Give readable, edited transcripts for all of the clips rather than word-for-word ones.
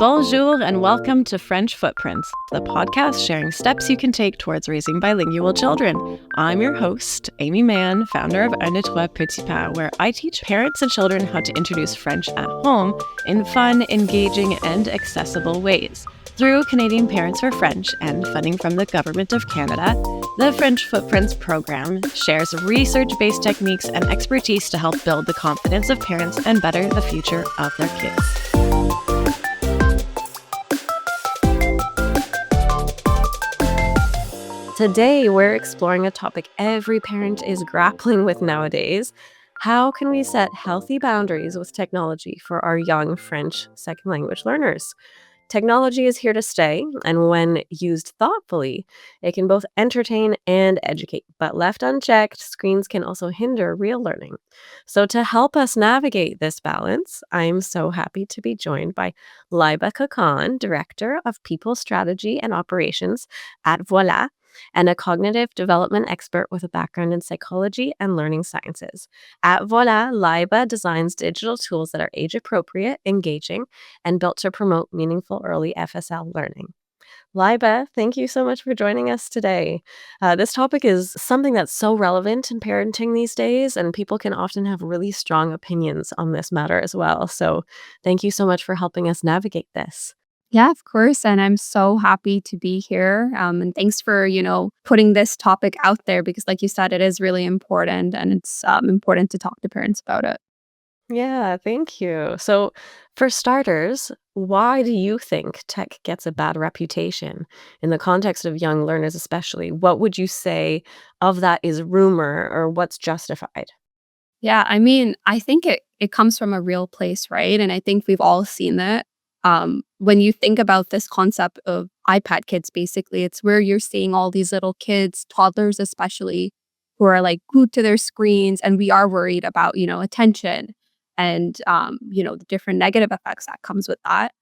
Bonjour and welcome to French Footprints, the podcast sharing steps you can take towards raising bilingual children. I'm your host, Amy Mann, founder of Un de Trois Petits Pas, where I teach parents and children how to introduce French at home in fun, engaging, and accessible ways. Through Canadian Parents for French and funding from the Government of Canada, the French Footprints program shares research-based techniques and expertise to help build the confidence of parents and better the future of their kids. Today, we're exploring a topic every parent is grappling with nowadays. How can we set healthy boundaries with technology for our young French second language learners? Technology is here to stay, and when used thoughtfully, it can both entertain and educate. But left unchecked, screens can also hinder real learning. So to help us navigate this balance, I'm so happy to be joined by Laiba Khaqan, Director of People Strategy and Operations at Voilà, and a cognitive development expert with a background in psychology and learning sciences. At Voila, Laiba designs digital tools that are age-appropriate, engaging, and built to promote meaningful early FSL learning. Laiba, thank you so much for joining us today. This topic is something that's so relevant in parenting these days, and people can often have really strong opinions on this matter as well. So thank you so much for helping us navigate this. Yeah, of course. And I'm so happy to be here. And thanks for, putting this topic out there because, like you said, it is really important and it's important to talk to parents about it. Yeah, thank you. So, for starters, why do you think tech gets a bad reputation in the context of young learners, especially? What would you say of that is rumor or what's justified? Yeah, I mean, I think it comes from a real place, right? And I think we've all seen that. When you think about this concept of iPad kids, basically, it's where you're seeing all these little kids, toddlers especially, who are like glued to their screens, and we are worried about, attention and the different negative effects that comes with that.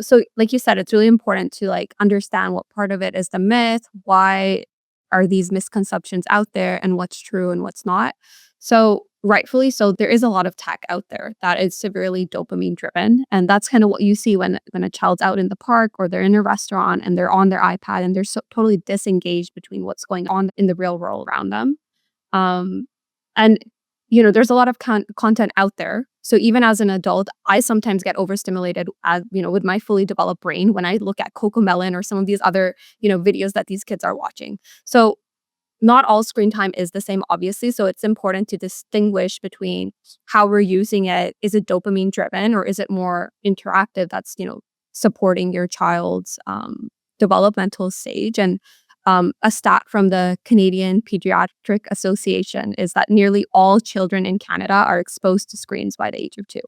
So like you said, it's really important to like understand what part of it is the myth, why are these misconceptions out there, and what's true and what's not. So rightfully so, there is a lot of tech out there that is severely dopamine driven. And that's kind of what you see when a child's out in the park or they're in a restaurant and they're on their iPad and they're so totally disengaged between what's going on in the real world around them. Um, and there's a lot of content out there. So even as an adult, I sometimes get overstimulated with my fully developed brain when I look at Cocomelon or some of these other, videos that these kids are watching. So not all screen time is the same, obviously. So it's important to distinguish between how we're using it. Is it dopamine driven or is it more interactive that's, supporting your child's developmental stage? And a stat from the Canadian Pediatric Association is that nearly all children in Canada are exposed to screens by the age of 2.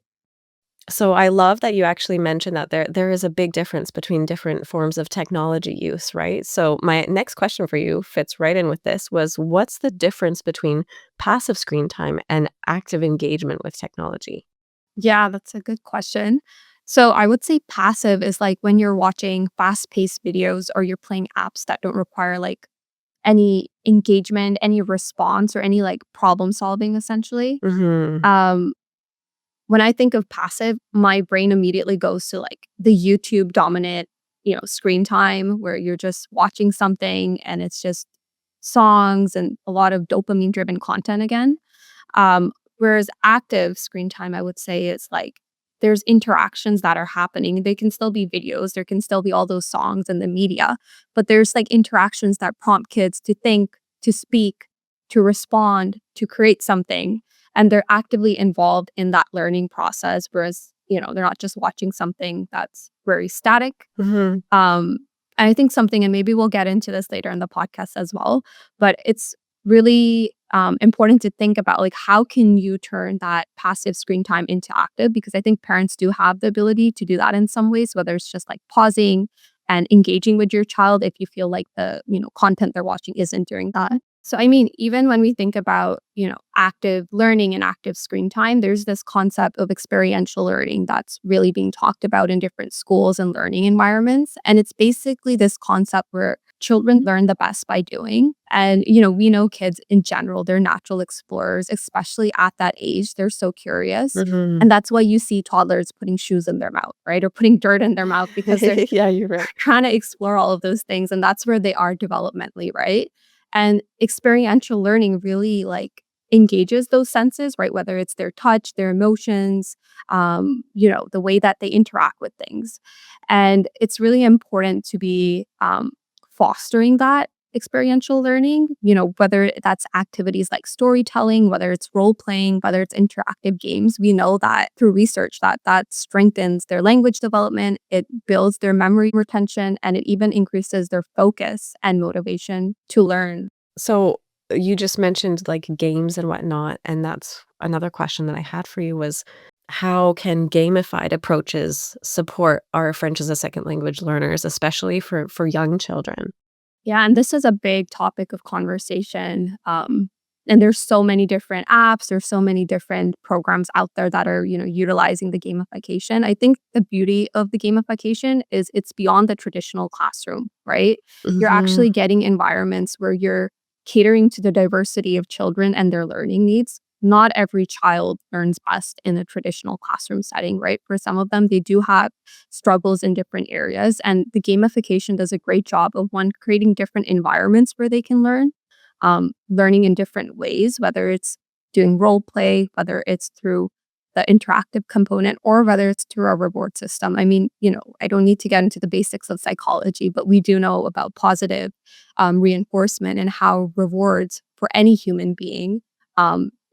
So I love that you actually mentioned that there is a big difference between different forms of technology use, right? So my next question for you fits right in with this was what's the difference between passive screen time and active engagement with technology? Yeah, that's a good question. So I would say passive is like when you're watching fast-paced videos or you're playing apps that don't require like any engagement, any response, or any like problem solving essentially. Mhm. Um, when I think of passive, my brain immediately goes to like the YouTube dominant, screen time where you're just watching something and it's just songs and a lot of dopamine driven content again. Whereas active screen time, I would say it's like there's interactions that are happening. They can still be videos, there can still be all those songs and the media, but there's like interactions that prompt kids to think, to speak, to respond, to create something. And they're actively involved in that learning process. Whereas, they're not just watching something that's very static. Mhm. And I think something, and maybe we'll get into this later in the podcast as well, but it's really important to think about like how can you turn that passive screen time into active, because I think parents do have the ability to do that in some ways, whether it's just like pausing and engaging with your child if you feel like the content they're watching isn't doing that. So I mean, even when we think about active learning and active screen time, there's this concept of experiential learning that's really being talked about in different schools and learning environments, and it's basically this concept where children learn the best by doing. And, we know kids in general, they're natural explorers, especially at that age. They're so curious. Mhm. And that's why you see toddlers putting shoes in their mouth, right? Or putting dirt in their mouth because they're Yeah, you're right. trying to explore all of those things. And that's where they are developmentally, right? And experiential learning really like engages those senses, right? Whether it's their touch, their emotions, the way that they interact with things. And it's really important to be fostering that experiential learning, whether that's activities like storytelling, whether it's role playing, whether it's interactive games. We know that through research that strengthens their language development, it builds their memory retention, and it even increases their focus and motivation to learn. So, you just mentioned, like, games and whatnot, and that's another question that I had for you was, how can gamified approaches support our French as a second language learners, especially for young children? Yeah, and this is a big topic of conversation. And there's so many different apps, there's so many different programs out there that are, utilizing the gamification. I think the beauty of the gamification is it's beyond the traditional classroom, right? You're Mhm. actually getting environments where you're catering to the diversity of children and their learning needs. Not every child learns best in a traditional classroom setting, right? For some of them, they do have struggles in different areas. And the gamification does a great job of one, creating different environments where they can learn, learning in different ways, whether it's doing role play, whether it's through the interactive component, or whether it's through our reward system. I mean, I don't need to get into the basics of psychology, but we do know about positive reinforcement and how rewards for any human being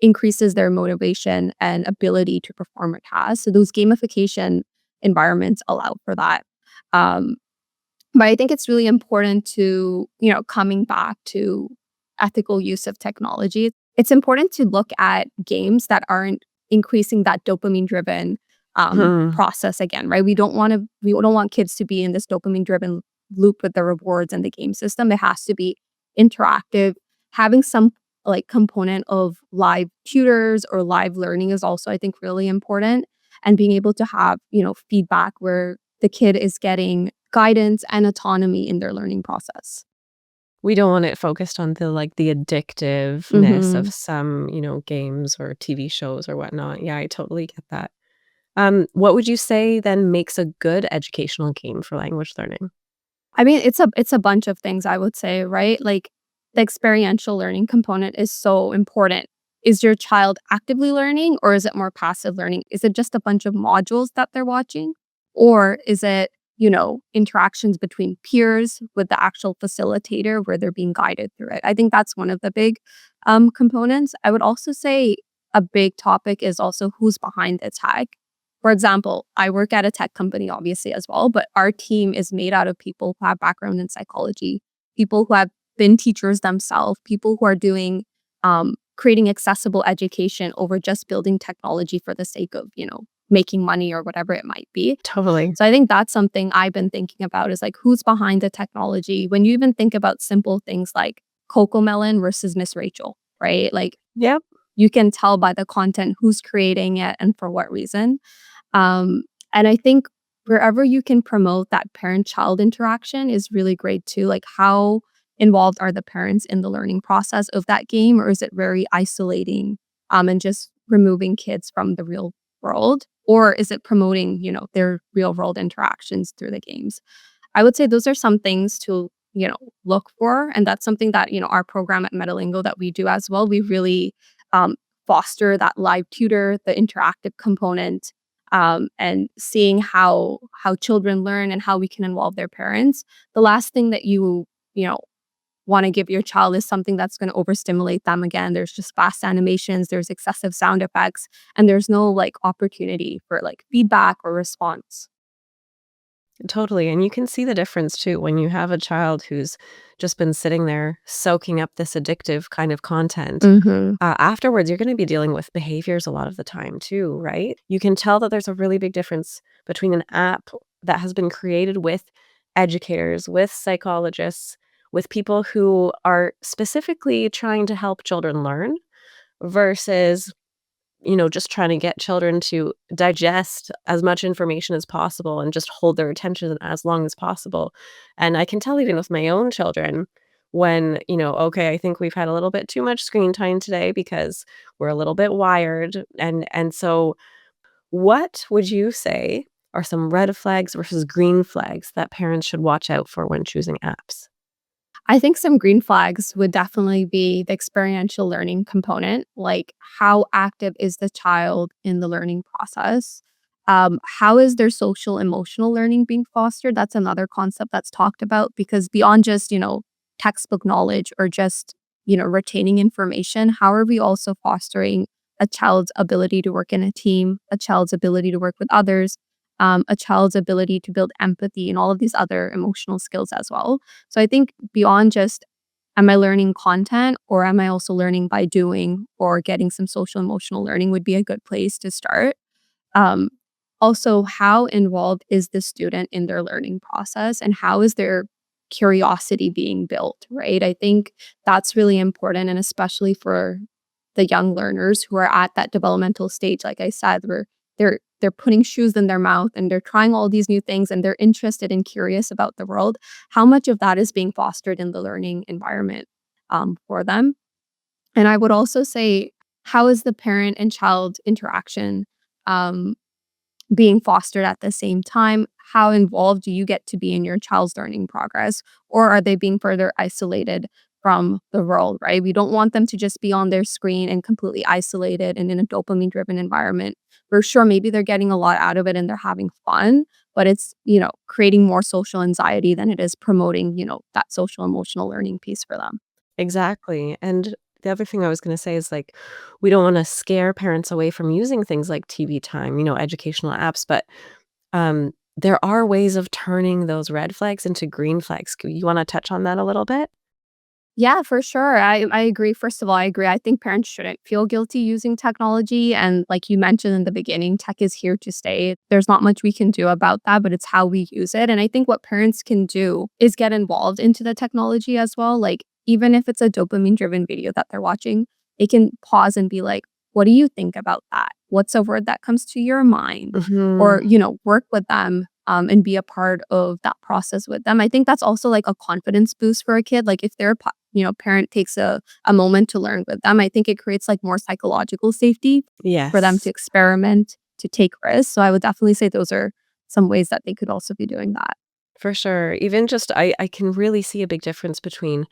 increases their motivation and ability to perform a task. So those gamification environments allow for that. Um, but I think it's really important to, coming back to ethical use of technology, it's important to look at games that aren't increasing that dopamine driven Hmm. process again, right? We don't want kids to be in this dopamine driven loop with the rewards and the game system. It has to be interactive. Having some like component of live tutors or live learning is also, I think, really important. And being able to have, feedback where the kid is getting guidance and autonomy in their learning process. We don't want it focused on the addictiveness of Mhm. some, games or TV shows or whatnot. Yeah, I totally get that. What would you say then makes a good educational game for language learning? I mean, it's a bunch of things I would say, right? Like the experiential learning component is so important. Is your child actively learning or is it more passive learning? Is it just a bunch of modules that they're watching? Or is it, interactions between peers with the actual facilitator where they're being guided through it? I think that's one of the big components. I would also say a big topic is also who's behind the tech. For example, I work at a tech company, obviously, as well, but our team is made out of people who have background in psychology, people who have been teachers themselves, people who are doing creating accessible education over just building technology for the sake of, making money or whatever it might be. Totally. So I think that's something I've been thinking about is like who's behind the technology. When you even think about simple things like Coco Melon versus Miss Rachel, right? Like Yep. you can tell by the content who's creating it and for what reason. Um, and I think wherever you can promote that parent-child interaction is really great too. Like, how involved are the parents in the learning process of that game, or is it very isolating, and just removing kids from the real world? Or is it promoting, their real world interactions through the games? I would say those are some things to, look for. And that's something that, our program at Metalingo that we do as well. We really um, foster that live tutor, the interactive component, and seeing how children learn and how we can involve their parents. The last thing that you know want to give your child is something that's going to overstimulate them again. There's just fast animations, there's excessive sound effects, and there's no like opportunity for like feedback or response. Totally, and you can see the difference too when you have a child who's just been sitting there soaking up this addictive kind of content. Mhm. Afterwards, you're gonna be dealing with behaviors a lot of the time too, right? You can tell that there's a really big difference between an app that has been created with educators, with psychologists, with people who are specifically trying to help children learn versus just trying to get children to digest as much information as possible and just hold their attention as long as possible. And I can tell even with my own children when, okay, I think we've had a little bit too much screen time today because we're a little bit wired. And so what would you say are some red flags versus green flags that parents should watch out for when choosing apps? I think some green flags would definitely be the experiential learning component, like how active is the child in the learning process? How is their social emotional learning being fostered? That's another concept that's talked about because beyond just, textbook knowledge or just, retaining information, how are we also fostering a child's ability to work in a team, a child's ability to work with others, a child's ability to build empathy and all of these other emotional skills as well? So I think beyond just am I learning content or am I also learning by doing or getting some social emotional learning would be a good place to start. Um, Also, how involved is the student in their learning process and how is their curiosity being built, right? I think that's really important. And especially for the young learners who are at that developmental stage, like I said, where they're putting shoes in their mouth and they're trying all these new things and they're interested and curious about the world. How much of that is being fostered in the learning environment for them? And I would also say, how is the parent and child interaction um, being fostered at the same time? How involved do you get to be in your child's learning progress? Or are they being further isolated from the world, right? We don't want them to just be on their screen and completely isolated and in a dopamine driven environment. For sure, maybe they're getting a lot out of it and they're having fun, but it's, creating more social anxiety than it is promoting, that social emotional learning piece for them. Exactly, and the other thing I was gonna say is, like, we don't wanna scare parents away from using things like TV time, educational apps, but, there are ways of turning those red flags into green flags. You wanna touch on that a little bit? Yeah, for sure. I agree. First of all, I agree. I think parents shouldn't feel guilty using technology. And like you mentioned in the beginning, tech is here to stay. There's not much we can do about that, but it's how we use it. And I think what parents can do is get involved into the technology as well. Like, even if it's a dopamine driven video that they're watching, they can pause and be like, what do you think about that? What's a word that comes to your mind? Mhm. Or, work with them and be a part of that process with them. I think that's also like a confidence boost for a kid. Like if their parent takes a moment to learn with them, I think it creates like more psychological safety for them to Yes. experiment, to take risks. So I would definitely say those are some ways that they could also be doing that. For sure. Even just I can really see a big difference between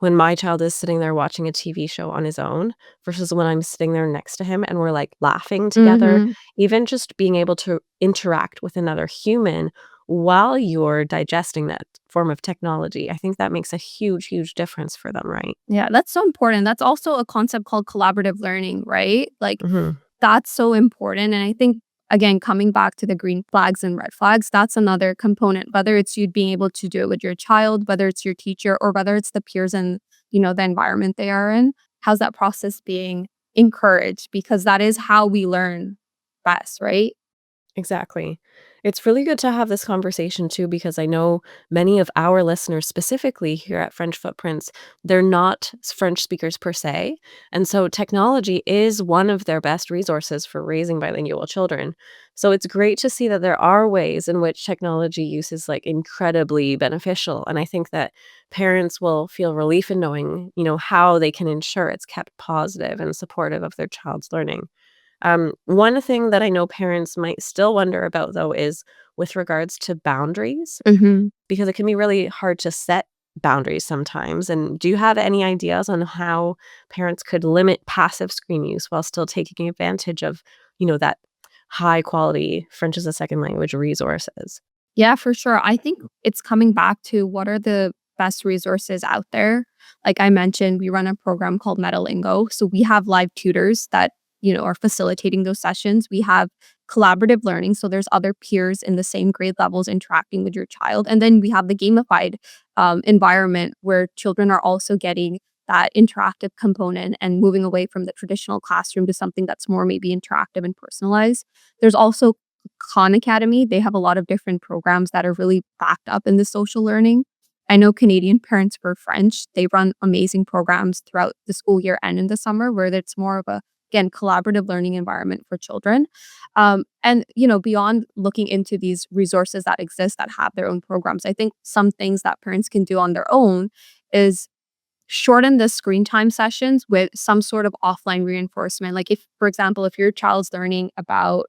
when my child is sitting there watching a TV show on his own versus when I'm sitting there next to him and we're, like, laughing together. Mhm. Even just being able to interact with another human while you're digesting that form of technology, I think that makes a huge, huge difference for them, right? Yeah, that's so important. That's also a concept called collaborative learning, right? Like Mhm. that's so important. And I think, again, coming back to the green flags and red flags, that's another component, whether it's you being able to do it with your child, whether it's your teacher, or whether it's the peers and, the environment they are in. How's that process being encouraged? Because that is how we learn best, right? Exactly. It's really good to have this conversation too, because I know many of our listeners, specifically here at French Footprints, they're not French speakers per se. And so technology is one of their best resources for raising bilingual children. So it's great to see that there are ways in which technology use is like incredibly beneficial. And I think that parents will feel relief in knowing, how they can ensure it's kept positive and supportive of their child's learning. One thing that I know parents might still wonder about, though, is with regards to boundaries, Hmm. because it can be really hard to set boundaries sometimes. And do you have any ideas on how parents could limit passive screen use while still taking advantage of, that high quality French as a second language resources? Yeah, for sure. I think it's coming back to what are the best resources out there. Like I mentioned, we run a program called Metalingo. So we have live tutors that, are facilitating those sessions. We have collaborative learning. So there's other peers in the same grade levels interacting with your child. And then we have the gamified environment where children are also getting that interactive component and moving away from the traditional classroom to something that's more maybe interactive and personalized. There's also Khan Academy. They have a lot of different programs that are really backed up in the social learning. I know Canadian Parents for French, they run amazing programs throughout the school year and in the summer where it's more of a again, collaborative learning environment for children. And, beyond looking into these resources that exist that have their own programs, I think some things that parents can do on their own is shorten the screen time sessions with some sort of offline reinforcement. Like if, for example, if your child's learning about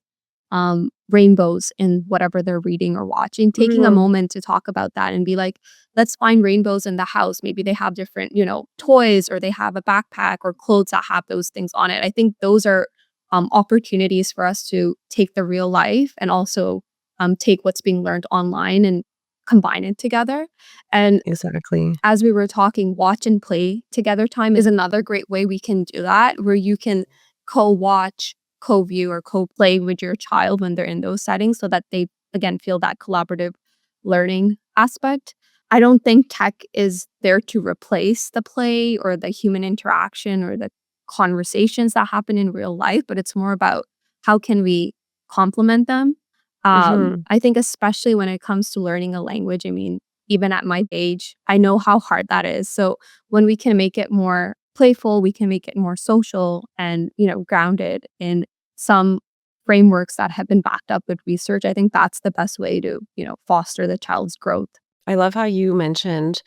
rainbows in whatever they're reading or watching, taking a Mhm. moment to talk about that and be like, let's find rainbows in the house. Maybe they have different, toys or they have a backpack or clothes that have those things on it. I think those are opportunities for us to take the real life and also take what's being learned online and combine it together. And Exactly. as we were talking, watch and play together time is another great way we can do that, where you can co-watch, co-view, or co-play with your child when they're in those settings so that they, again, feel that collaborative learning aspect. I don't think tech is there to replace the play or the human interaction or the conversations that happen in real life, but it's more about how can we complement them. Mhm. I think especially when it comes to learning a language, I mean, even at my age, I know how hard that is. So when we can make it more playful, we can make it more social and, grounded in some frameworks that have been backed up with research. I think that's the best way to, foster the child's growth. I love how you mentioned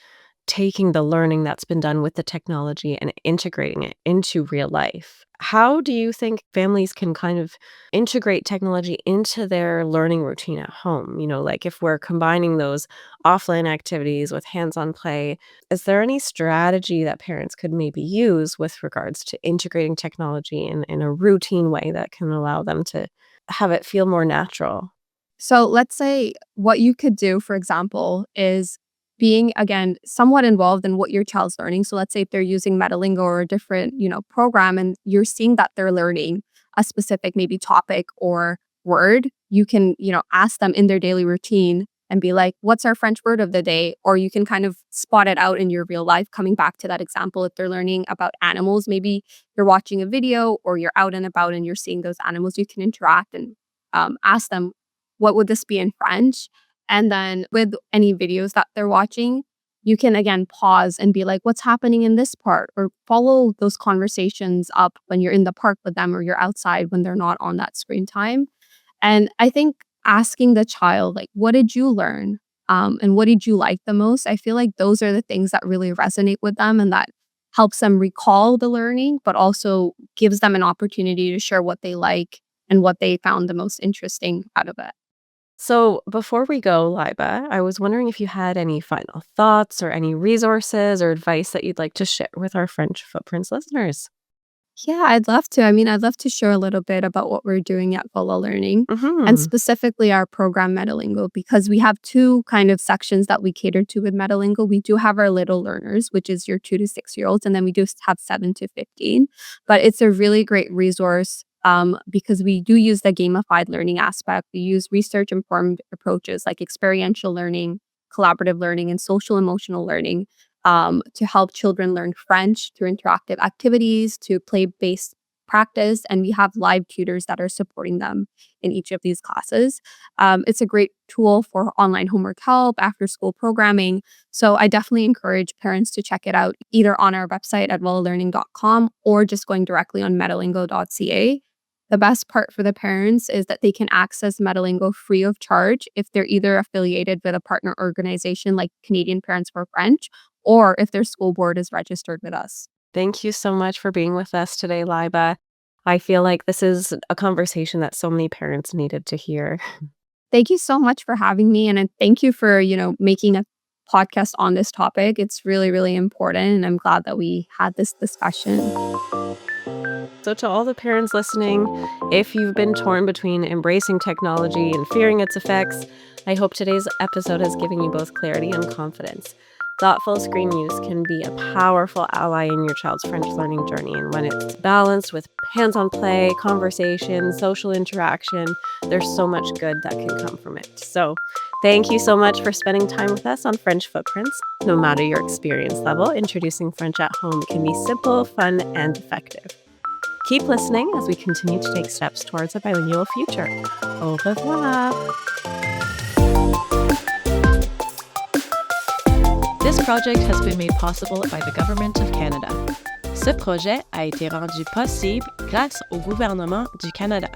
taking the learning that's been done with the technology and integrating it into real life. How do you think families can kind of integrate technology into their learning routine at home? Like if we're combining those offline activities with hands on play, is there any strategy that parents could maybe use with regards to integrating technology in a routine way that can allow them to have it feel more natural? So let's say what you could do, for example, is being again somewhat involved in what your child's learning. So let's say if they're using Metalingo or a different, program and you're seeing that they're learning a specific maybe topic or word, you can, ask them in their daily routine and be like, what's our French word of the day? Or you can kind of spot it out in your real life, coming back to that example. If they're learning about animals, maybe you're watching a video or you're out and about and you're seeing those animals, you can interact and ask them what would this be in French? And then with any videos that they're watching, you can again pause and be like, what's happening in this part? Or follow those conversations up when you're in the park with them or you're outside when they're not on that screen time. And I think asking the child, like, what did you learn? And what did you like the most? I feel like those are the things that really resonate with them and that helps them recall the learning, but also gives them an opportunity to share what they like and what they found the most interesting out of it. So, before we go, Liba, I was wondering if you had any final thoughts or any resources or advice that you'd like to share with our French Footprints listeners. Yeah, I'd love to. I mean, I'd love to share a little bit about what we're doing at Voila Learning and Mhm. specifically our program Metalingo because we have two kind of sections that we cater to with Metalingo. We do have our little learners, which is your 2 to 6 year olds, and then we do have 7 to 15. But it's a really great resource because we do use the gamified learning aspect. We use research informed approaches like experiential learning, collaborative learning, and social emotional learning to help children learn French through interactive activities, to play based practice. And we have live tutors that are supporting them in each of these classes. It's a great tool for online homework help, after school programming. So I definitely encourage parents to check it out either on our website at wellalearning.com or just going directly on metalingo.ca. The best part for the parents is that they can access Metalingo free of charge if they're either affiliated with a partner organization like Canadian Parents for French or if their school board is registered with us. Thank you so much for being with us today, Liba. I feel like this is a conversation that so many parents needed to hear. Thank you so much for having me and thank you for, making a podcast on this topic. It's really, really important and I'm glad that we had this discussion. So, to all the parents listening, if you've been torn between embracing technology and fearing its effects, I hope today's episode has given you both clarity and confidence. Thoughtful screen use can be a powerful ally in your child's French learning journey, and when it's balanced with hands on play, conversation, social interaction, there's so much good that can come from it. So, thank you so much for spending time with us on French Footprints. No matter your experience level, introducing French at home can be simple, fun, and effective. Keep listening as we continue to take steps towards a bilingual future. Au revoir. This project has been made possible by the Government of Canada. Ce projet a été rendu possible grâce au gouvernement du Canada.